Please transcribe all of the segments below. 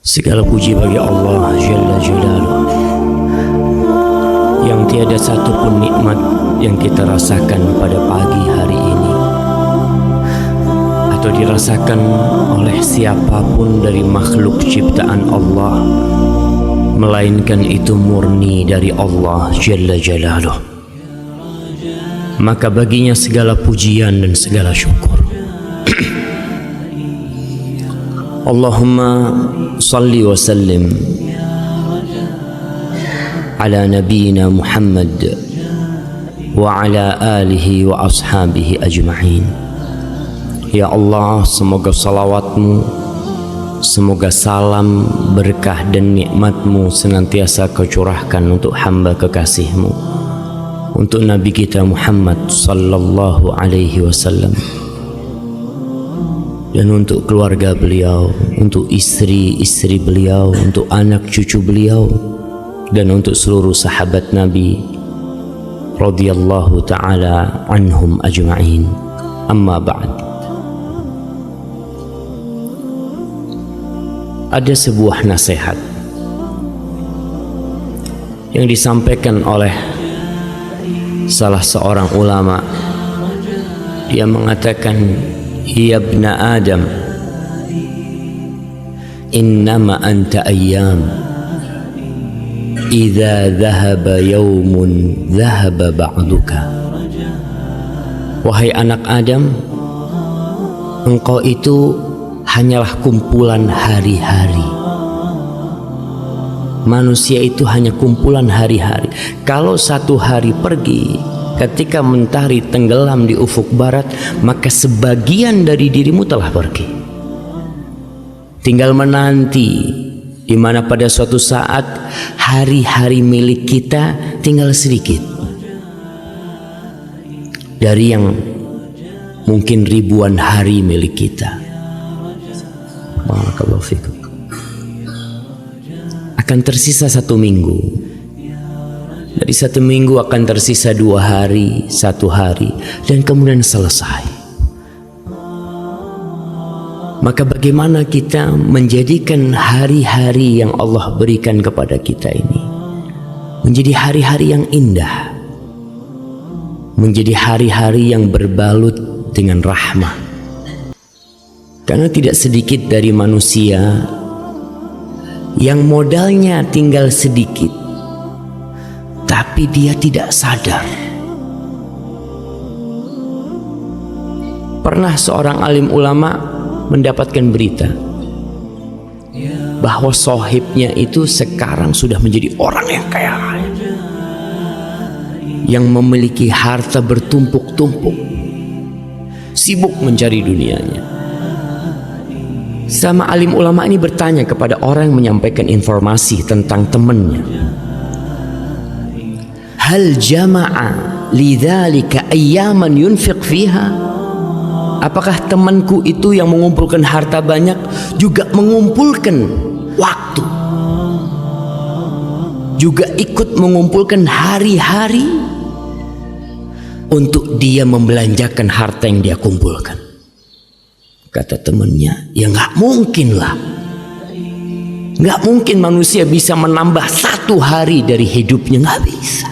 Segala puji bagi Allah Jalla Jalaluh, yang tiada satupun nikmat yang kita rasakan pada pagi hari ini atau dirasakan oleh siapapun dari makhluk ciptaan Allah, melainkan itu murni dari Allah Jalla Jalaluh. Maka baginya segala pujian dan segala syukur. Allahumma salli wa sallim ala nabiyyina Muhammad wa ala alihi wa ashabihi ajma'in. Ya Allah, semoga salawatmu, semoga salam, berkah dan nikmatmu senantiasa kau curahkan untuk hamba kekasihmu, untuk Nabi kita Muhammad sallallahu alaihi wasallam, dan untuk keluarga beliau, untuk istri-istri beliau, untuk anak cucu beliau, dan untuk seluruh sahabat Nabi radhiyallahu ta'ala anhum ajma'in. Amma ba'd. Ada sebuah nasihat yang disampaikan oleh salah seorang ulama. Dia mengatakan, Ya ibna Adam, innama anta ayyam, idza dhahaba yawmun dhahaba ba'duka. Wahai anak Adam, engkau itu hanyalah kumpulan hari-hari. Manusia itu hanya kumpulan hari-hari. Kalau satu hari pergi, ketika mentari tenggelam di ufuk barat, maka sebagian dari dirimu telah pergi. Tinggal menanti di mana pada suatu saat hari-hari milik kita tinggal sedikit dari yang mungkin ribuan hari milik kita. Barakallahu fikum. Akan tersisa 1 minggu. Dari 1 minggu akan tersisa 2 hari, 1 hari, dan kemudian selesai. Maka bagaimana kita menjadikan hari-hari yang Allah berikan kepada kita ini menjadi hari-hari yang indah, menjadi hari-hari yang berbalut dengan rahmah. Karena tidak sedikit dari manusia yang modalnya tinggal sedikit, tapi dia tidak sadar. Pernah seorang alim ulama mendapatkan berita bahwa sohibnya itu sekarang sudah menjadi orang yang kaya raya, yang memiliki harta bertumpuk-tumpuk, sibuk mencari dunianya. Sama alim ulama ini bertanya kepada orang yang menyampaikan informasi tentang temannya, hal jama'a lidzalika ayyaman yunfiq fiha? Apakah temanku itu yang mengumpulkan harta banyak juga mengumpulkan waktu, juga ikut mengumpulkan hari-hari untuk dia membelanjakan harta yang dia kumpulkan? Kata temannya, ya nggak mungkin lah. Nggak mungkin manusia bisa menambah 1 hari dari hidupnya, nggak bisa.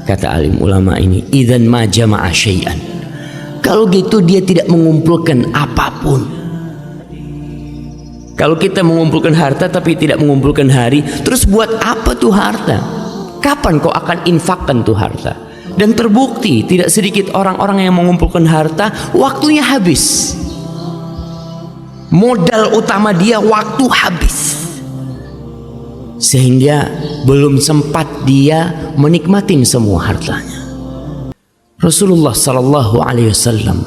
Kata alim ulama ini, idzan ma jama'a syai'an. Kalau gitu dia tidak mengumpulkan apapun. Kalau kita mengumpulkan harta tapi tidak mengumpulkan hari, terus buat apa tuh harta? Kapan kau akan infakkan tuh harta? Dan terbukti tidak sedikit orang-orang yang mengumpulkan harta, waktunya habis. Modal utama dia waktu habis, sehingga belum sempat dia menikmatin semua hartanya. Rasulullah sallallahu alaihi wasallam,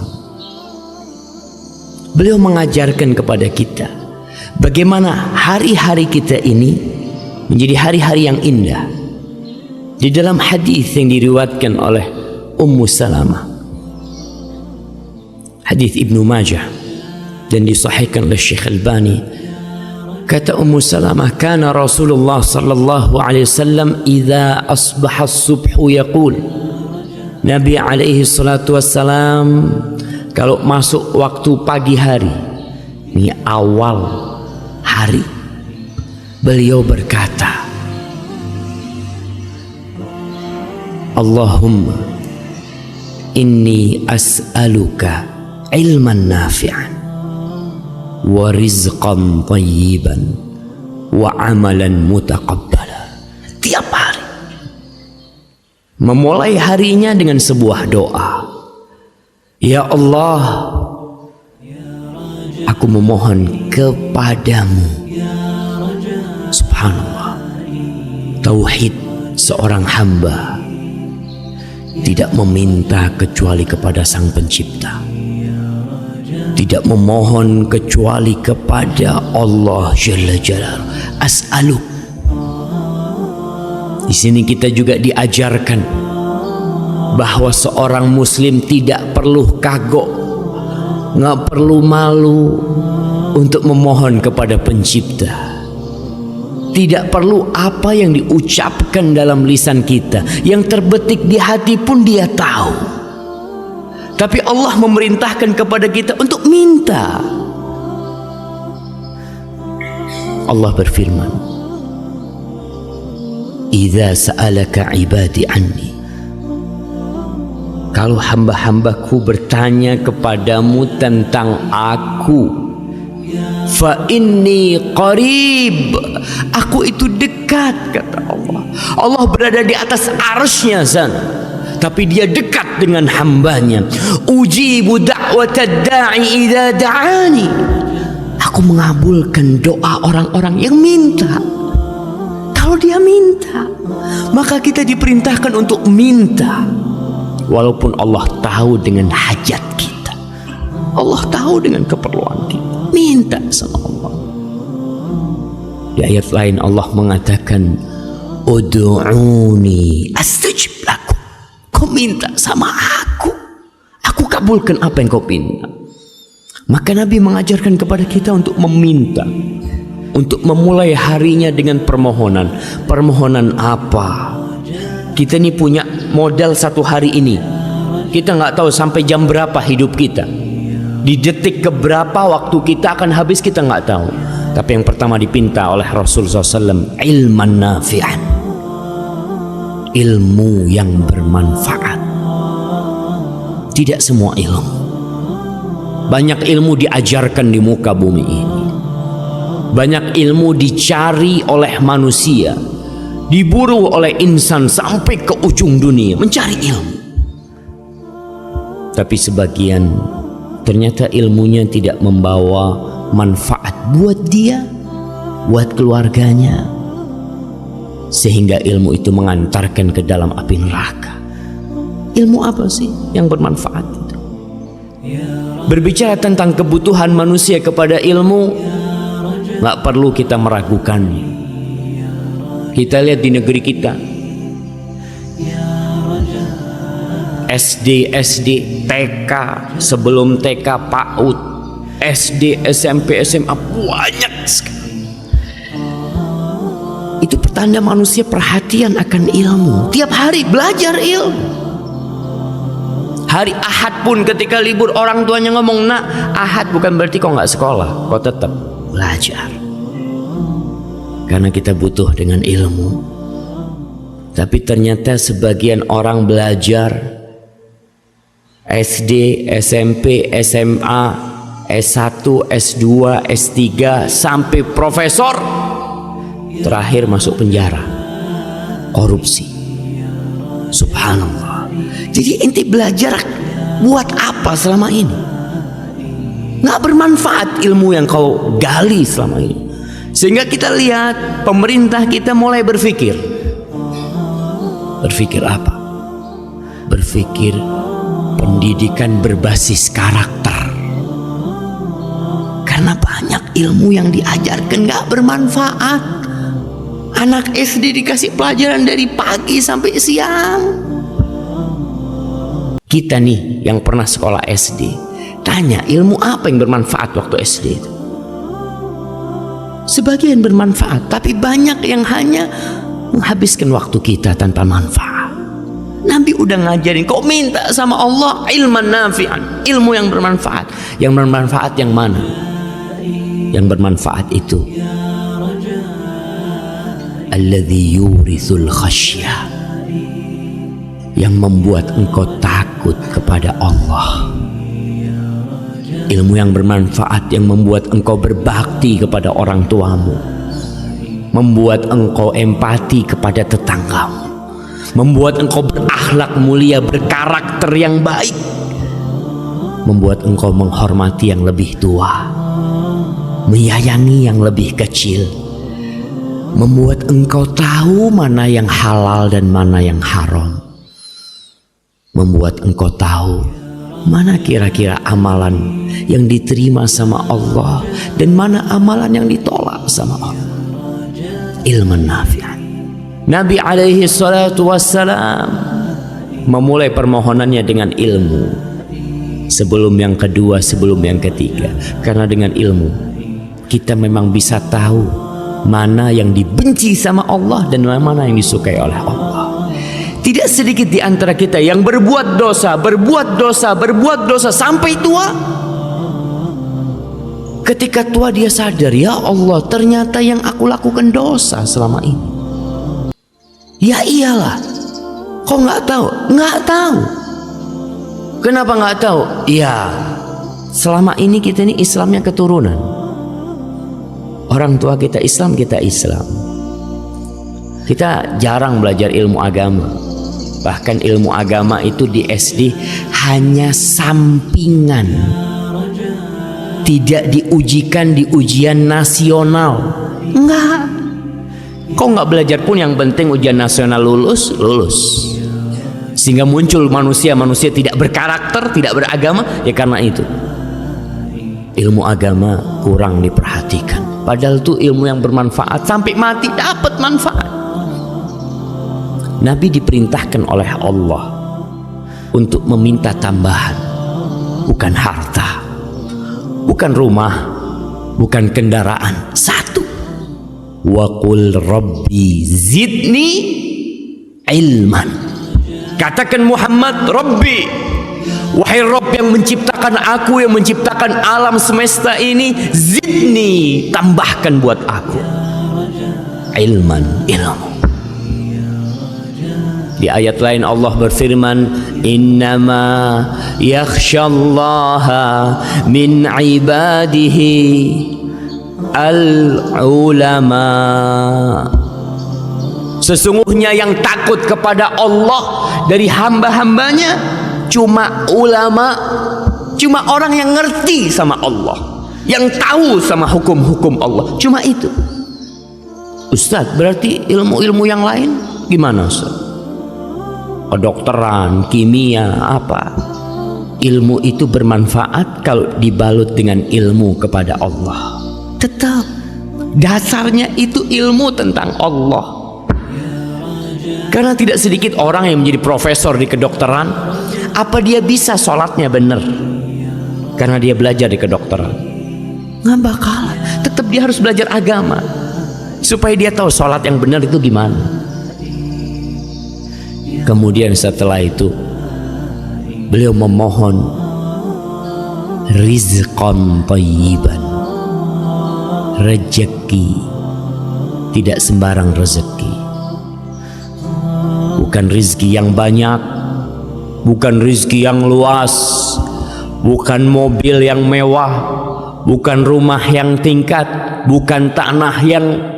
beliau mengajarkan kepada kita bagaimana hari-hari kita ini menjadi hari-hari yang indah. Di dalam hadis yang diriwayatkan oleh Ummu Salamah, hadis Ibnu Majah dan disahihkan oleh Syekh Albani, kata Ummu Salamah, kana Rasulullah sallallahu alaihi wasallam idza asbaha as-subhu yaqul, Nabi alaihi salatu wassalam kalau masuk waktu pagi hari, ini awal hari beliau berkata, Allahumma inni as'aluka ilman nafi'an wa rizqan tayyiban wa amalan mutaqabbala. Tiap hari memulai harinya dengan sebuah doa, ya Allah, aku memohon kepadamu. Subhanallah, tauhid seorang hamba tidak meminta kecuali kepada Sang Pencipta, tidak memohon kecuali kepada Allah Jalla Jalaluhu. As'aluk. Di sini kita juga diajarkan bahwa seorang muslim tidak perlu kagok, nggak perlu malu untuk memohon kepada Pencipta. Tidak perlu apa yang diucapkan dalam lisan kita, yang terbetik di hati pun Dia tahu. Tapi Allah memerintahkan kepada kita untuk minta. Allah berfirman, "Idza sa'alaka 'ibadi anni." Kalau hamba-hambaku bertanya kepadamu tentang aku, fa inni qarib, aku itu dekat, kata Allah. Allah berada di atas arsy-Nya sana, tapi Dia dekat dengan hambanya. Ujibu da'watad da'i idza da'ani. Aku mengabulkan doa orang-orang yang minta. Kalau dia minta, maka kita diperintahkan untuk minta. Walaupun Allah tahu dengan hajat kita, Allah tahu dengan keperluan kita, minta sama Allah. Di ayat lain Allah mengatakan, Ud'uni astajib lakum. Kau minta sama aku kabulkan apa yang kau minta. Maka Nabi mengajarkan kepada kita untuk meminta, untuk memulai harinya dengan permohonan. Permohonan apa? Kita ini punya modal satu hari ini. Kita nggak tahu sampai jam berapa hidup kita. Di detik keberapa waktu kita akan habis kita nggak tahu. Tapi yang pertama dipinta oleh Rasulullah SAW, ilman nafi'an, ilmu yang bermanfaat. Tidak semua ilmu. Banyak ilmu diajarkan di muka bumi ini. Banyak ilmu dicari oleh manusia, diburu oleh insan sampai ke ujung dunia mencari ilmu. Tapi sebagian ternyata ilmunya tidak membawa manfaat buat dia, buat keluarganya, sehingga ilmu itu mengantarkan ke dalam api neraka. Ilmu apa sih yang bermanfaat itu? Berbicara tentang kebutuhan manusia kepada ilmu, nggak perlu kita meragukannya. Kita lihat di negeri kita, SD, TK, sebelum TK PAUD, SD, SMP, SMA, banyak sekali. Itu pertanda manusia perhatian akan ilmu. Tiap hari belajar ilmu. Hari Ahad pun ketika libur orang tuanya ngomong, nak, Ahad bukan berarti kau nggak sekolah, kau tetap belajar. Karena kita butuh dengan ilmu. Tapi ternyata sebagian orang belajar SD, SMP, SMA, S1, S2, S3 sampai profesor, terakhir masuk penjara, korupsi. Subhanallah. Jadi inti belajar buat apa selama ini? Nggak bermanfaat ilmu yang kau gali selama ini. Sehingga kita lihat pemerintah kita mulai berpikir. Berpikir apa? Berpikir pendidikan berbasis karakter. Karena banyak ilmu yang diajarkan nggak bermanfaat. Anak SD dikasih pelajaran dari pagi sampai siang. Kita nih yang pernah sekolah SD, tanya ilmu apa yang bermanfaat waktu SD itu? Sebagian bermanfaat, tapi banyak yang hanya menghabiskan waktu kita tanpa manfaat. Nabi udah ngajarin, kau minta sama Allah ilman nafi'an, ilmu yang bermanfaat. Yang bermanfaat yang mana? yang bermanfaat itu alladzi yurithul khasyah, yang membuat engkau takut kepada Allah. Ilmu yang bermanfaat yang membuat engkau berbakti kepada orang tuamu, membuat engkau empati kepada tetanggamu, membuat engkau berakhlak mulia, berkarakter yang baik, membuat engkau menghormati yang lebih tua, menyayangi yang lebih kecil, membuat engkau tahu mana yang halal dan mana yang haram, membuat engkau tahu mana kira-kira amalan yang diterima sama Allah dan mana amalan yang ditolak sama Allah. Ilmu nafi'an. Nabi alaihi salatu wassalam memulai permohonannya dengan ilmu sebelum yang kedua, sebelum yang ketiga, karena dengan ilmu kita memang bisa tahu mana yang dibenci sama Allah dan mana yang disukai oleh Allah. Tidak sedikit di antara kita yang berbuat dosa sampai tua. Ketika tua dia sadar, ya Allah, ternyata yang aku lakukan dosa selama ini. Ya iyalah, kok nggak tahu? Nggak tahu. Kenapa nggak tahu? Ya, selama ini kita ini Islamnya keturunan. Orang tua kita Islam, kita Islam. Kita jarang belajar ilmu agama. Bahkan ilmu agama itu di SD hanya sampingan, tidak diujikan di ujian nasional. Enggak. Kok nggak belajar pun yang penting ujian nasional lulus. Sehingga muncul manusia tidak berkarakter, tidak beragama, ya karena itu. Ilmu agama kurang diperhatikan. Padahal itu ilmu yang bermanfaat, sampai mati dapat manfaat. Nabi diperintahkan oleh Allah untuk meminta tambahan, bukan harta, bukan rumah, bukan kendaraan. Satu, wa qul rabbi zidni ilman. Katakan Muhammad, Rabbi, wahai Rabb yang menciptakan aku, yang menciptakan alam semesta ini, zidni, tambahkan buat aku ilman, ilmu. Di ayat lain Allah berfirman, innama yakhsyallaha min ibadihi al-ulama. Sesungguhnya yang takut kepada Allah dari hamba-hambanya cuma ulama, cuma orang yang ngerti sama Allah, yang tahu sama hukum-hukum Allah, cuma itu. Ustaz, berarti ilmu-ilmu yang lain gimana Ustaz? Kedokteran, kimia, apa? Ilmu itu bermanfaat kalau dibalut dengan ilmu kepada Allah. Tetap dasarnya itu ilmu tentang Allah. Karena tidak sedikit orang yang menjadi profesor di kedokteran, apa dia bisa sholatnya benar? Karena dia belajar di kedokteran. Nggak bakalan. Tetap dia harus belajar agama supaya dia tahu sholat yang benar itu gimana. Kemudian setelah itu beliau memohon rizqan thayyiban, rezeki, tidak sembarang rezeki, bukan rezeki yang banyak, bukan rezeki yang luas, bukan mobil yang mewah, bukan rumah yang tingkat, bukan tanah yang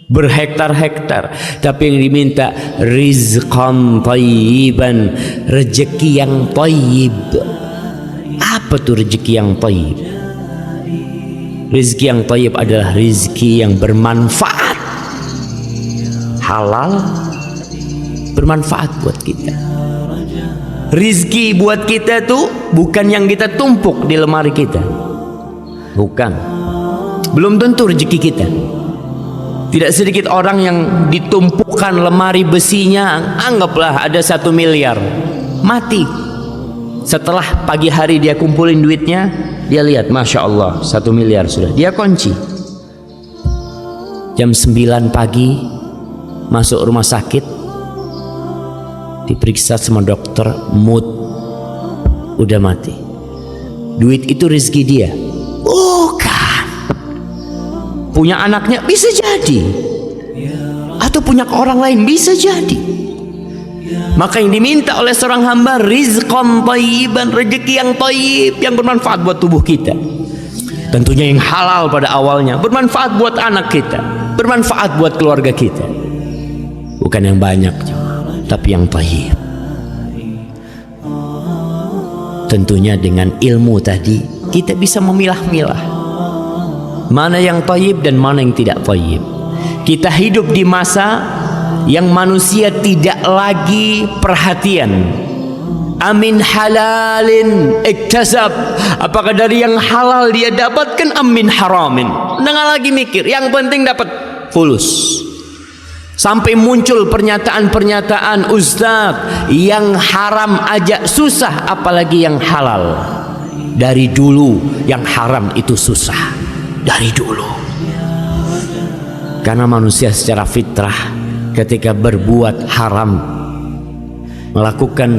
berhektar-hektar, tapi yang diminta rizqan thayyiban, rezeki yang thayyib. Apa tuh rezeki yang thayyib? Rezeki yang thayyib adalah rezeki yang bermanfaat, halal, bermanfaat buat kita. Rezeki buat kita tuh bukan yang kita tumpuk di lemari kita, bukan, belum tentu rezeki kita. Tidak sedikit orang yang ditumpukan lemari besinya, anggaplah ada 1 miliar, mati. Setelah pagi hari dia kumpulin duitnya, dia lihat, Masya Allah, 1 miliar sudah. Dia kunci. Jam 9 pagi, masuk rumah sakit, diperiksa sama dokter, mood, udah mati. Duit itu rezeki dia? Bukan. punya anaknya, bisa jadi, atau punya ke orang lain, bisa jadi. Maka yang diminta oleh seorang hamba, rizqan thayyiban, rezeki yang thayyib, yang bermanfaat buat tubuh kita. Tentunya yang halal pada awalnya, bermanfaat buat anak kita, bermanfaat buat keluarga kita. Bukan yang banyak, tapi yang thayyib. Tentunya dengan ilmu tadi kita bisa memilah-milah mana yang thayyib dan mana yang tidak thayyib. Kita hidup di masa yang manusia tidak lagi perhatian, amin halalin iktasab, apakah dari yang halal dia dapatkan, amin haramin, jangan lagi mikir, yang penting dapat fulus. Sampai muncul pernyataan-pernyataan, ustaz, yang haram aja susah, apalagi yang halal. Dari dulu yang haram itu susah, dari dulu. Karena manusia secara fitrah ketika berbuat haram, melakukan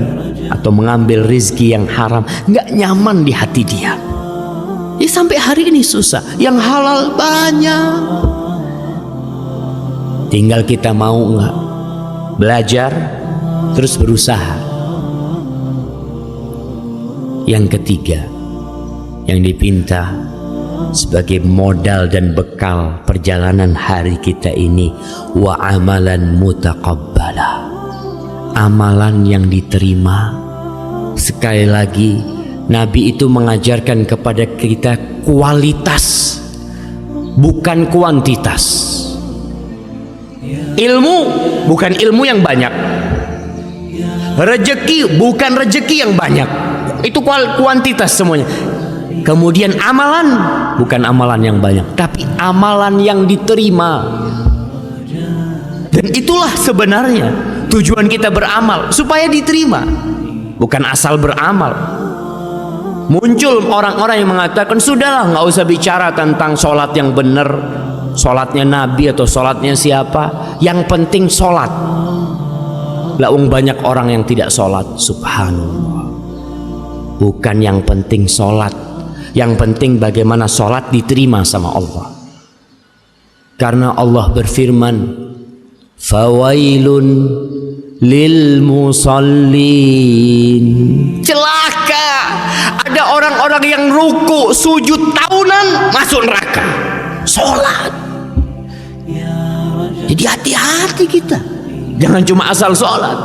atau mengambil rizki yang haram, nggak nyaman di hati dia. Ya sampai hari ini susah, yang halal banyak. Tinggal kita mau nggak belajar terus berusaha. Yang ketiga yang dipinta sebagai modal dan bekal perjalanan hari kita ini, wa amalan mutaqabbala, amalan yang diterima. Sekali lagi, Nabi itu mengajarkan kepada kita kualitas, bukan kuantitas. Ilmu bukan ilmu yang banyak, rezeki bukan rezeki yang banyak, itu kuantitas semuanya. Kemudian amalan bukan amalan yang banyak, tapi amalan yang diterima. Dan itulah sebenarnya tujuan kita beramal, supaya diterima, bukan asal beramal. Muncul orang-orang yang mengatakan, sudahlah nggak usah bicara tentang sholat yang benar, sholatnya Nabi atau sholatnya siapa, yang penting sholat. Laung banyak orang yang tidak sholat. Subhanallah. Bukan yang penting sholat, yang penting bagaimana sholat diterima sama Allah. Karena Allah berfirman, fawailun lil musallin, celaka ada orang-orang yang ruku sujud tahunan masuk neraka. Sholat. Jadi hati-hati kita, jangan cuma asal sholat.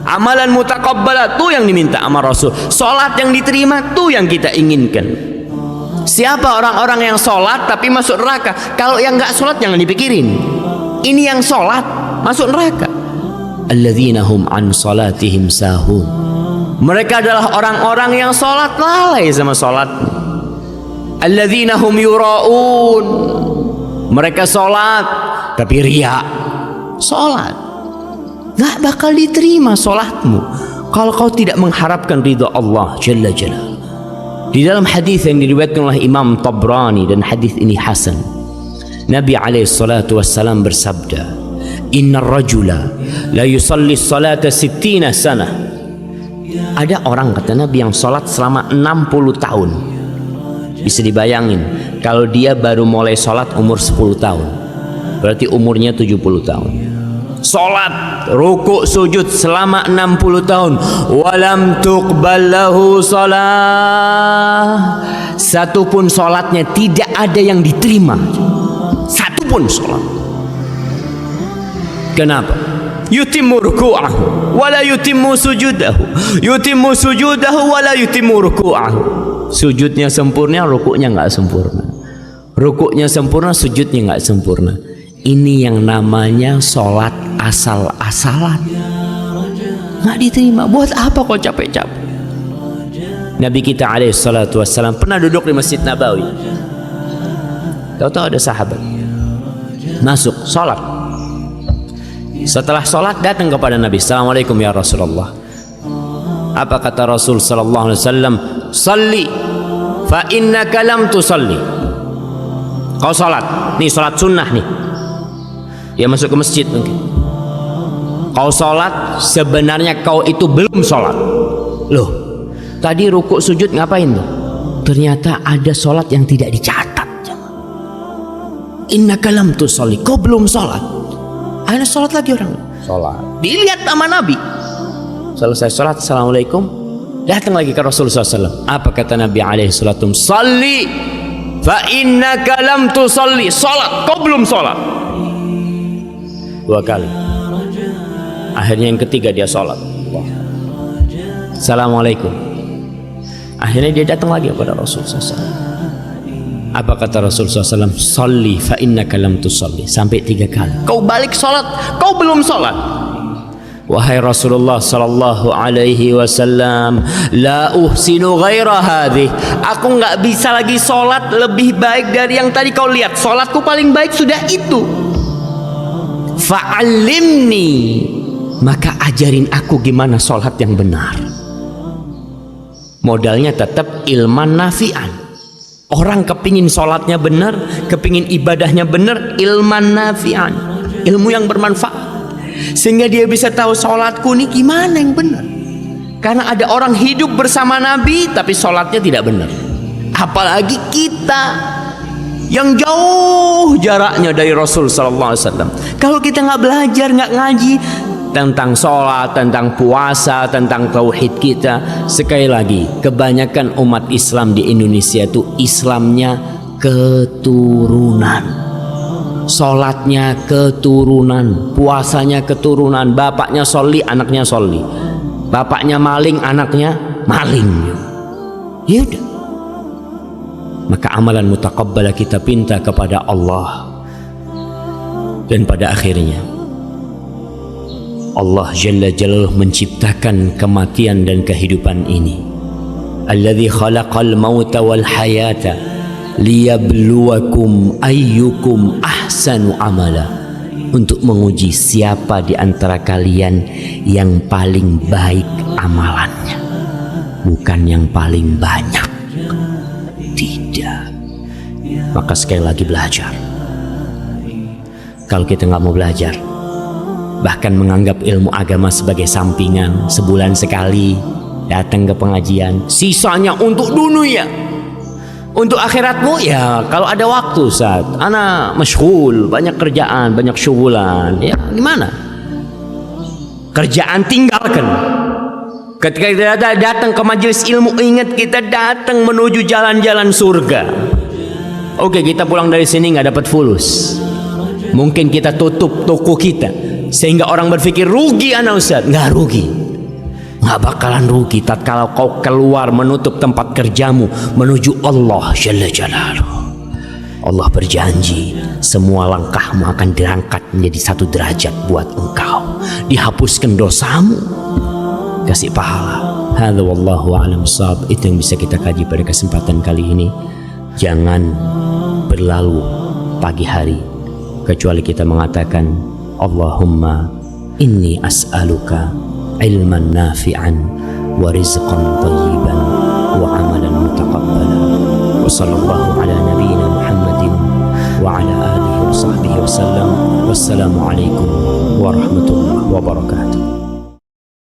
Amalan mutaqabbalah tuh yang diminta sama Rasul, sholat yang diterima tuh yang kita inginkan. Siapa orang-orang yang sholat tapi masuk neraka? Kalau yang nggak sholat jangan dipikirin. Ini yang sholat masuk neraka. Alladzina hum an sholatihim sahun, mereka adalah orang-orang yang sholat lalai sama sholat. Alladzina hum yura'un, mereka sholat tapi riya. Sholat nggak bakal diterima sholatmu kalau kau tidak mengharapkan ridha Allah Jalla Jalla. Di dalam hadis yang diriwayatkan oleh Imam Tabrani, dan hadis ini hasan, Nabi alaihissalatu wassalam bersabda, innar rajula la yusalli salata 60 sana. Ada orang, kata Nabi, yang sholat selama 60 tahun. Bisa dibayangin kalau dia baru mulai sholat umur 10 tahun, berarti umurnya 70 tahun. Sholat ruku sujud selama 60 tahun, walam tuqbal lahu shalah, satupun sholatnya tidak ada yang diterima, satupun sholat. Kenapa? Yutimmu ruku'ahu wala yutimmu sujudahu, yutimmu sujudahu wala yutimmu ruku'ahu. Sujudnya sempurna, rukuknya nggak sempurna. Rukuknya sempurna, sujudnya nggak sempurna. Ini yang namanya sholat asal-asalan, nggak diterima. Buat apa kau capek-capek? Nabi kita alaihissalatu wassalam pernah duduk di Masjid Nabawi. Tahu-tahu ada sahabat masuk sholat. Setelah sholat datang kepada Nabi, assalamualaikum ya Rasulullah. Apa kata Rasul sallallahu alaihi wasallam? Salli fa innaka lam tusalli. Kau sholat, nih sholat sunnah nih. Ya masuk ke masjid mungkin. Kau sholat, sebenarnya kau itu belum sholat. Loh, tadi rukuk sujud ngapain tuh? Ternyata ada sholat yang tidak dicatat. innaka lam tusalli, kau belum sholat. Akhirnya sholat lagi orang. Sholat. Dilihat sama Nabi. Selesai sholat, assalamualaikum. Datang lagi ke Rasulullah SAW. Apa kata Nabi alaihi salatu wasallam? Salli fa innaka lam tusalli. Sholat, kau belum sholat. 2 kali. Akhirnya yang ketiga dia sholat. Assalamualaikum. Akhirnya dia datang lagi kepada Rasulullah SAW. Apa kata Rasulullah SAW? Salli fa innaka lam tusalli. Sampai 3 kali. Kau balik sholat, kau belum sholat. Wahai Rasulullah sallallahu alaihi wasallam, la uhsinu ghaira hadhi. Aku nggak bisa lagi sholat lebih baik dari yang tadi kau lihat. Sholatku paling baik sudah itu. Fa'allimni, maka ajarin aku gimana sholat yang benar. Modalnya tetap ilman nafi'an. Orang kepingin sholatnya benar, kepingin ibadahnya benar, ilman nafi'an, ilmu yang bermanfaat, sehingga dia bisa tahu sholatku ini gimana yang benar. Karena ada orang hidup bersama Nabi tapi sholatnya tidak benar. Apalagi kita yang jauh jaraknya dari Rasul Sallallahu Alaihi Wasallam. Kalau kita nggak belajar, nggak ngaji tentang sholat, tentang puasa, tentang tauhid kita, sekali lagi kebanyakan umat Islam di Indonesia itu Islamnya keturunan, sholatnya keturunan, puasanya keturunan. Bapaknya sholli, anaknya sholli. Bapaknya maling, anaknya maling. Ya udah. Maka amalan mutaqabbala kita pinta kepada Allah. Dan pada akhirnya Allah Jalla Jalaluhu menciptakan kematian dan kehidupan ini. Alladzi khalaqal mauta wal hayata liyabluwakum ayyukum ahsanu amala. Untuk menguji siapa di antara kalian yang paling baik amalannya, bukan yang paling banyak. Tidak. Maka sekali lagi belajar. Kalau kita nggak mau belajar, bahkan menganggap ilmu agama sebagai sampingan, sebulan sekali datang ke pengajian, sisanya untuk dunia, untuk akhiratmu ya kalau ada waktu. Saat ana masyghul, banyak kerjaan, banyak syugulan, ya gimana, kerjaan tinggalkan. Ketika kita datang ke majelis ilmu, ingat kita datang menuju jalan-jalan surga. Oke, kita pulang dari sini nggak dapat fulus, mungkin kita tutup toko kita sehingga orang berpikir rugi anak Ustaz. Nggak rugi, nggak bakalan rugi tatkala kau keluar menutup tempat kerjamu menuju Allah Jalla Jalaluhu. Allah berjanji semua langkahmu akan diangkat menjadi 1 derajat buat engkau, dihapuskan dosamu, kasih pahala. Hadza wallahu a'lam bishawab. Itu yang bisa kita kaji pada kesempatan kali ini. Jangan berlalu pagi hari kecuali kita mengatakan Allahumma inni as'aluka ilman nafi'an wa rizqan thayyiban wa amalan mutaqabbala. Wa sallallahu ala nabiyyina Muhammadin wa ala alihi wa sahbihi wa sallam. Wassalamu alaikum warahmatullahi wabarakatuh.